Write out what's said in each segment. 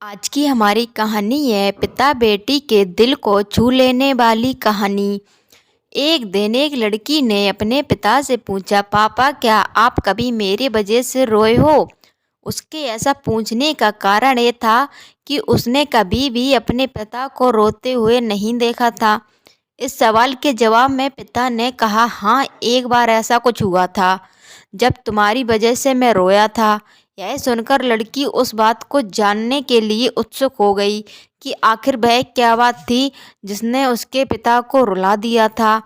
आज की हमारी कहानी है पिता बेटी के दिल को छू लेने वाली कहानी। एक दिन एक लड़की ने अपने पिता से पूछा, पापा क्या आप कभी मेरी वजह से रोए हो? उसके ऐसा पूछने का कारण ये था कि उसने कभी भी अपने पिता को रोते हुए नहीं देखा था। इस सवाल के जवाब में पिता ने कहा, हाँ, एक बार ऐसा कुछ हुआ था जब तुम्हारी वजह से मैं रोया था। यह सुनकर लड़की उस बात को जानने के लिए उत्सुक हो गई कि आखिर वह क्या बात थी जिसने उसके पिता को रुला दिया था।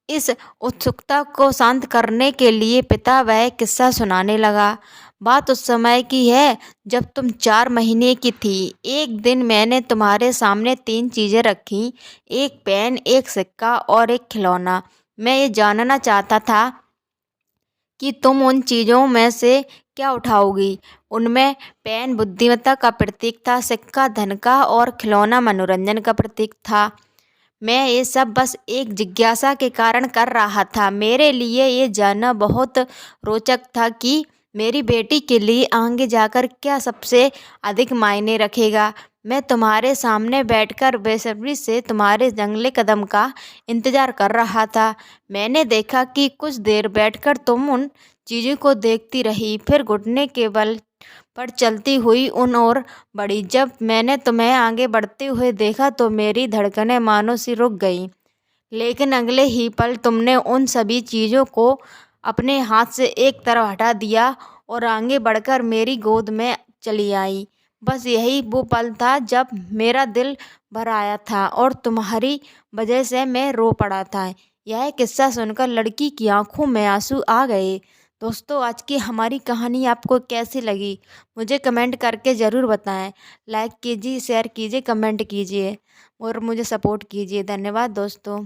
इस उत्सुकता को शांत करने के लिए पिता वह किस्सा सुनाने लगा। बात उस समय की है जब तुम 4 महीने की थी। एक दिन मैंने तुम्हारे सामने 3 चीज़ें रखी, एक पेन, एक सिक्का और एक खिलौना। मैं ये जानना चाहता था कि तुम उन चीज़ों में से क्या उठाओगी। उनमें पेन बुद्धिमत्ता का प्रतीक था, सिक्का धन का और खिलौना मनोरंजन का प्रतीक था। मैं ये सब बस एक जिज्ञासा के कारण कर रहा था। मेरे लिए ये जानना बहुत रोचक था कि मेरी बेटी के लिए आगे जाकर क्या सबसे अधिक मायने रखेगा। मैं तुम्हारे सामने बैठकर बेसब्री से तुम्हारे जंगले कदम का इंतज़ार कर रहा था। मैंने देखा कि कुछ देर बैठकर तुम उन चीज़ों को देखती रही, फिर घुटने के बल पर चलती हुई उन ओर बढ़ी। जब मैंने तुम्हें आगे बढ़ते हुए देखा तो मेरी धड़कनें मानो सी रुक गईं। लेकिन अगले ही पल तुमने उन सभी चीज़ों को अपने हाथ से एक तरफ हटा दिया और आगे बढ़कर मेरी गोद में चली आई। बस यही वो पल था जब मेरा दिल भर आया था और तुम्हारी वजह से मैं रो पड़ा था। यह किस्सा सुनकर लड़की की आंखों में आंसू आ गए। दोस्तों, आज की हमारी कहानी आपको कैसी लगी मुझे कमेंट करके ज़रूर बताएं। लाइक कीजिए, शेयर कीजिए, कमेंट कीजिए और मुझे सपोर्ट कीजिए। धन्यवाद दोस्तों।